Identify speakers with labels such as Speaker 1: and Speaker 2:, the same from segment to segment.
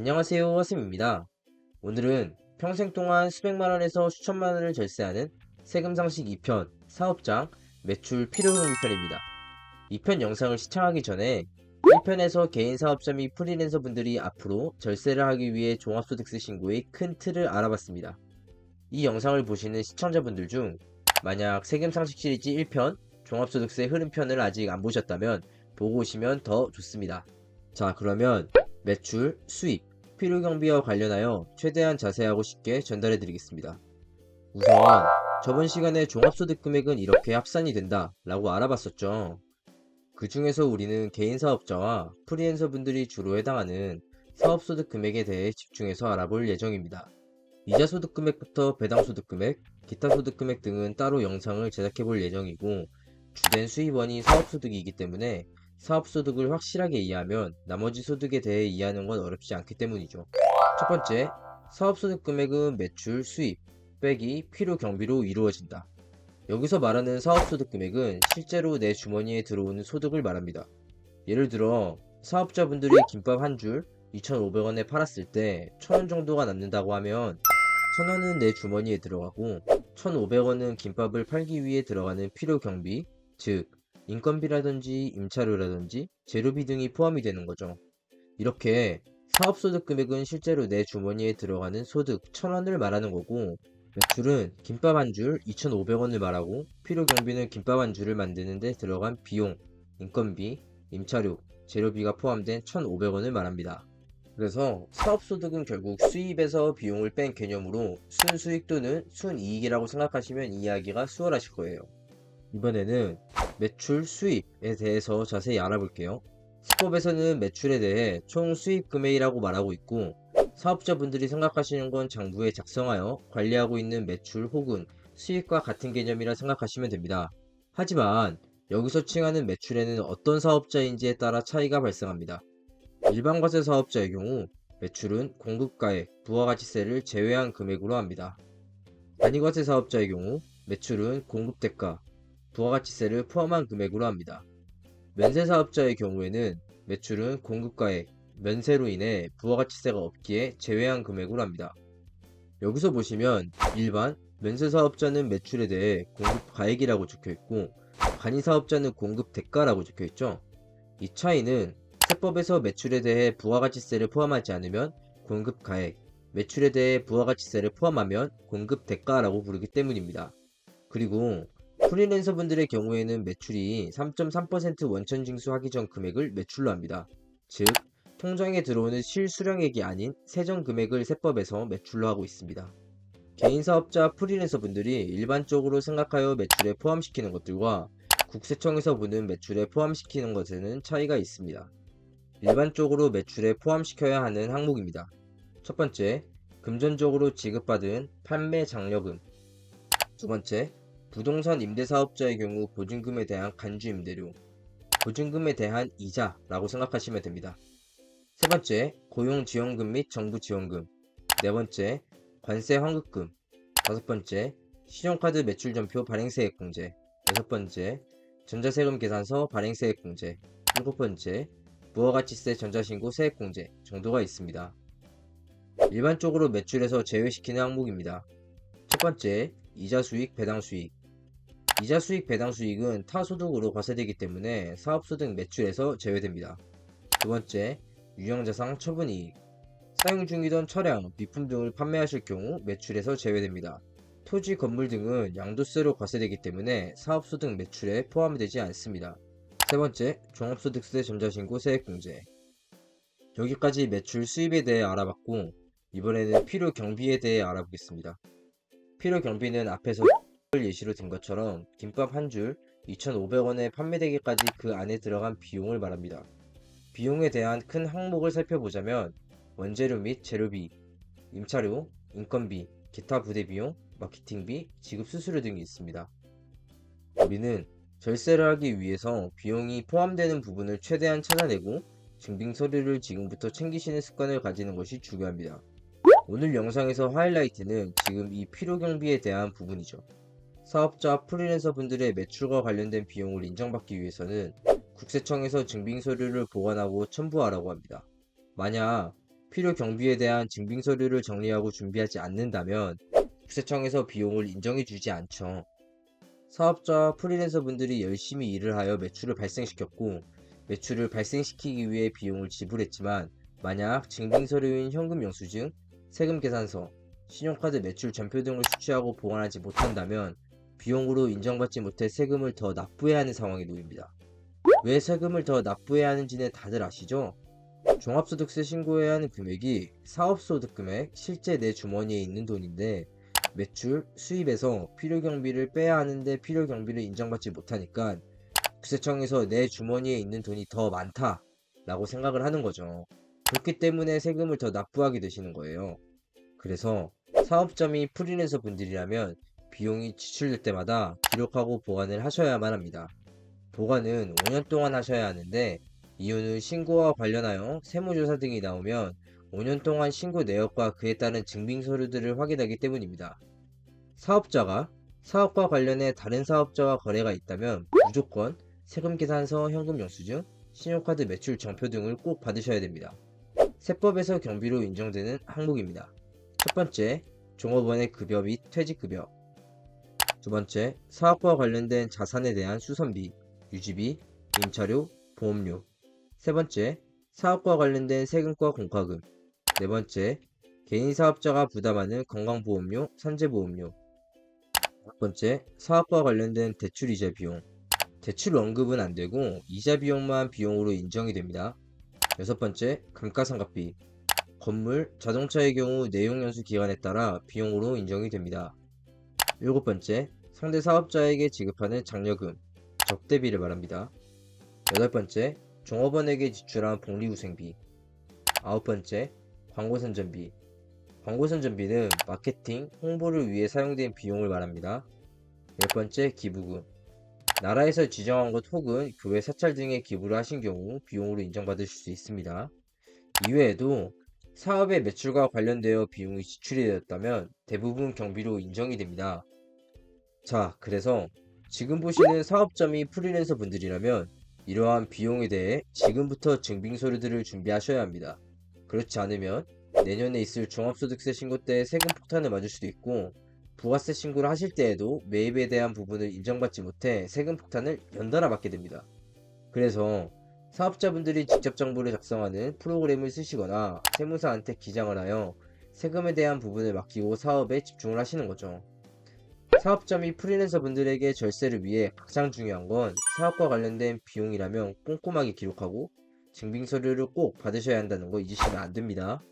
Speaker 1: 안녕하세요, 화쌤입니다. 오늘은 평생 동안 수백만 원에서 수천만 원을 절세하는 세금 상식 2편 사업장 매출 필요 경비 편입니다. 2편 영상을 시청하기 전에 1편에서 개인 사업자 및 프리랜서 분들이 앞으로 절세를 하기 위해 종합소득세 신고의 큰 틀을 알아봤습니다. 이 영상을 보시는 시청자분들 중 만약 세금 상식 시리즈 1편 종합소득세 흐름편을 아직 안 보셨다면 보고 오시면 더 좋습니다. 자, 그러면 매출, 수입, 필요경비와 관련하여 최대한 자세하고 쉽게 전달해 드리겠습니다. 우선 저번 시간에 종합소득 금액은 이렇게 합산이 된다 라고 알아봤었죠. 그 중에서 우리는 개인 사업자와 프리랜서 분들이 주로 해당하는 사업소득 금액에 대해 집중해서 알아볼 예정입니다. 이자 소득 금액부터 배당 소득 금액, 기타 소득 금액 등은 따로 영상을 제작해 볼 예정이고, 주된 수입원이 사업소득이기 때문에 사업소득을 확실하게 이해하면 나머지 소득에 대해 이해하는 건 어렵지 않기 때문이죠. 첫 번째, 사업소득 금액은 매출, 수입, 빼기 필요 경비로 이루어진다. 여기서 말하는 사업소득 금액은 실제로 내 주머니에 들어오는 소득을 말합니다. 예를 들어 사업자분들이 김밥 한 줄 2,500원에 팔았을 때 1,000원 정도가 남는다고 하면 1,000원은 내 주머니에 들어가고 1,500원은 김밥을 팔기 위해 들어가는 필요 경비, 즉 인건비라든지 임차료라든지 재료비 등이 포함이 되는 거죠. 이렇게 사업소득 금액은 실제로 내 주머니에 들어가는 소득 1,000원을 말하는 거고, 매출은 김밥 한 줄 2,500원을 말하고 필요 경비는 김밥 한 줄을 만드는 데 들어간 비용, 인건비, 임차료, 재료비가 포함된 1,500원을 말합니다. 그래서 사업소득은 결국 수입에서 비용을 뺀 개념으로 순수익 또는 순이익이라고 생각하시면 이해하기가 수월하실 거예요. 이번에는 매출, 수입에 대해서 자세히 알아볼게요. 수법에서는 매출에 대해 총 수입 금액이라고 말하고 있고, 사업자분들이 생각하시는 건 장부에 작성하여 관리하고 있는 매출 혹은 수입과 같은 개념이라 생각하시면 됩니다. 하지만 여기서 칭하는 매출에는 어떤 사업자인지에 따라 차이가 발생합니다. 일반 과세 사업자의 경우 매출은 공급가액, 부가가치세를 제외한 금액으로 합니다. 단위과세 사업자의 경우 매출은 공급대가, 부가가치세를 포함한 금액으로 합니다. 면세 사업자의 경우에는 매출은 공급가액, 면세로 인해 부가가치세가 없기에 제외한 금액으로 합니다. 여기서 보시면 일반 면세 사업자는 매출에 대해 공급가액이라고 적혀있고, 간이 사업자는 공급대가라고 적혀있죠. 이 차이는 세법에서 매출에 대해 부가가치세를 포함하지 않으면 공급가액, 매출에 대해 부가가치세를 포함하면 공급대가라고 부르기 때문입니다. 그리고 프리랜서 분들의 경우에는 매출이 3.3% 원천 징수하기 전 금액을 매출로 합니다. 즉, 통장에 들어오는 실수령액이 아닌 세전 금액을 세법에서 매출로 하고 있습니다. 개인 사업자 프리랜서 분들이 일반적으로 생각하여 매출에 포함시키는 것들과 국세청에서 보는 매출에 포함시키는 것에는 차이가 있습니다. 일반적으로 매출에 포함시켜야 하는 항목입니다. 첫 번째, 금전적으로 지급받은 판매 장려금. 두 번째, 부동산 임대사업자의 경우 보증금에 대한 간주임대료, 보증금에 대한 이자라고 생각하시면 됩니다. 세 번째, 고용지원금 및 정부지원금. 네 번째, 관세 환급금. 다섯 번째, 신용카드 매출전표 발행세액 공제. 여섯 번째, 전자세금 계산서 발행세액 공제. 일곱 번째, 부가가치세 전자신고 세액 공제 정도가 있습니다. 일반적으로 매출에서 제외시키는 항목입니다. 첫 번째, 이자 수익, 배당 수익. 이자 수익, 배당 수익은 타소득으로 과세되기 때문에 사업소득 매출에서 제외됩니다. 두 번째, 유형자산 처분이익. 사용 중이던 차량, 비품 등을 판매하실 경우 매출에서 제외됩니다. 토지, 건물 등은 양도세로 과세되기 때문에 사업소득 매출에 포함되지 않습니다. 세 번째, 종합소득세 전자신고 세액공제. 여기까지 매출 수입에 대해 알아봤고, 이번에는 필요 경비에 대해 알아보겠습니다. 필요 경비는 앞에서 예시로 든 것처럼 김밥 한 줄 2,500원에 판매되기까지 그 안에 들어간 비용을 말합니다. 비용에 대한 큰 항목을 살펴보자면 원재료 및 재료비, 임차료, 인건비, 기타 부대비용, 마케팅비, 지급 수수료 등이 있습니다. 우리는 절세를 하기 위해서 비용이 포함되는 부분을 최대한 찾아내고 증빙 서류를 지금부터 챙기시는 습관을 가지는 것이 중요합니다. 오늘 영상에서 하이라이트는 지금 이 필요 경비에 대한 부분이죠. 사업자 프리랜서 분들의 매출과 관련된 비용을 인정받기 위해서는 국세청에서 증빙 서류를 보관하고 첨부하라고 합니다. 만약 필요 경비에 대한 증빙 서류를 정리하고 준비하지 않는다면 국세청에서 비용을 인정해 주지 않죠. 사업자와 프리랜서 분들이 열심히 일을 하여 매출을 발생시켰고, 매출을 발생시키기 위해 비용을 지불했지만, 만약 증빙 서류인 현금 영수증, 세금 계산서, 신용카드 매출 전표 등을 수취하고 보관하지 못한다면 비용으로 인정받지 못해 세금을 더 납부해야 하는 상황에 놓입니다. 왜 세금을 더 납부해야 하는지는 다들 아시죠? 종합소득세 신고해야 하는 금액이 사업소득 금액, 실제 내 주머니에 있는 돈인데, 매출, 수입에서 필요경비를 빼야 하는데 필요경비를 인정받지 못하니까 국세청에서 내 주머니에 있는 돈이 더 많다 라고 생각을 하는 거죠. 그렇기 때문에 세금을 더 납부하게 되시는 거예요. 그래서 사업자 및 프리랜서 분들이라면 비용이 지출될 때마다 기록하고 보관을 하셔야만 합니다. 보관은 5년 동안 하셔야 하는데, 이유는 신고와 관련하여 세무조사 등이 나오면 5년 동안 신고 내역과 그에 따른 증빙 서류들을 확인하기 때문입니다. 사업자가 사업과 관련해 다른 사업자와 거래가 있다면 무조건 세금 계산서, 현금 영수증, 신용카드 매출 정표 등을 꼭 받으셔야 됩니다. 세법에서 경비로 인정되는 항목입니다. 첫 번째, 종업원의 급여 및 퇴직급여. 두 번째, 사업과 관련된 자산에 대한 수선비, 유지비, 임차료, 보험료. 세 번째, 사업과 관련된 세금과 공과금. 네 번째, 개인 사업자가 부담하는 건강보험료, 산재보험료. 다섯 번째, 사업과 관련된 대출이자 비용. 대출 언급은 안 되고 이자 비용만 비용으로 인정이 됩니다. 여섯 번째, 감가상각비. 건물, 자동차의 경우 내용연수 기간에 따라 비용으로 인정이 됩니다. 일곱 번째, 상대 사업자에게 지급하는 장려금, 접대비를 말합니다. 여덟 번째, 종업원에게 지출한 복리후생비. 아홉 번째, 광고선전비. 광고선전비는 마케팅, 홍보를 위해 사용된 비용을 말합니다. 열 번째, 기부금. 나라에서 지정한 곳 혹은 교회 사찰 등에 기부를 하신 경우 비용으로 인정받으실 수 있습니다. 이외에도 사업의 매출과 관련되어 비용이 지출이 되었다면 대부분 경비로 인정이 됩니다. 자, 그래서 지금 보시는 사업자 및 프리랜서 분들이라면 이러한 비용에 대해 지금부터 증빙 서류들을 준비하셔야 합니다. 그렇지 않으면 내년에 있을 종합소득세 신고 때 세금 폭탄을 맞을 수도 있고, 부가세 신고를 하실 때에도 매입에 대한 부분을 인정받지 못해 세금 폭탄을 연달아 맞게 됩니다. 그래서 사업자분들이 직접 정보를 작성하는 프로그램을 쓰시거나 세무사한테 기장을 하여 세금에 대한 부분을 맡기고 사업에 집중을 하시는 거죠. 사업자 및 프리랜서 분들에게 절세를 위해 가장 중요한 건 사업과 관련된 비용이라면 꼼꼼하게 기록하고 증빙 서류를 꼭 받으셔야 한다는 거 잊으시면 안 됩니다.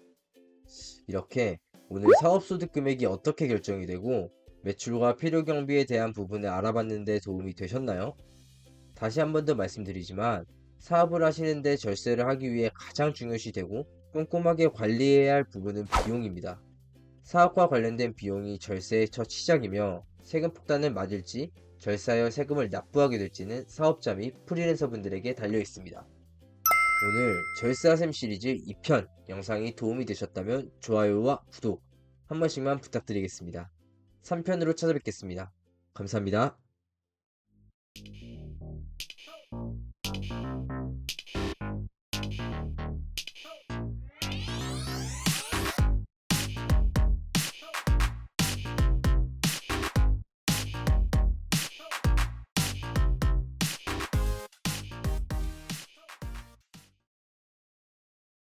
Speaker 1: 이렇게 오늘 사업소득 금액이 어떻게 결정이 되고 매출과 필요 경비에 대한 부분을 알아봤는 데 도움이 되셨나요? 다시 한 번 더 말씀드리지만, 사업을 하시는데 절세를 하기 위해 가장 중요시 되고 꼼꼼하게 관리해야 할 부분은 비용입니다. 사업과 관련된 비용이 절세의 첫 시작이며, 세금 폭탄을 맞을지 절세하여 세금을 납부하게 될지는 사업자 및 프리랜서 분들에게 달려 있습니다. 오늘 절세하셈 시리즈 2편 영상이 도움이 되셨다면 좋아요와 구독 한 번씩만 부탁드리겠습니다. 3편으로 찾아뵙겠습니다. 감사합니다.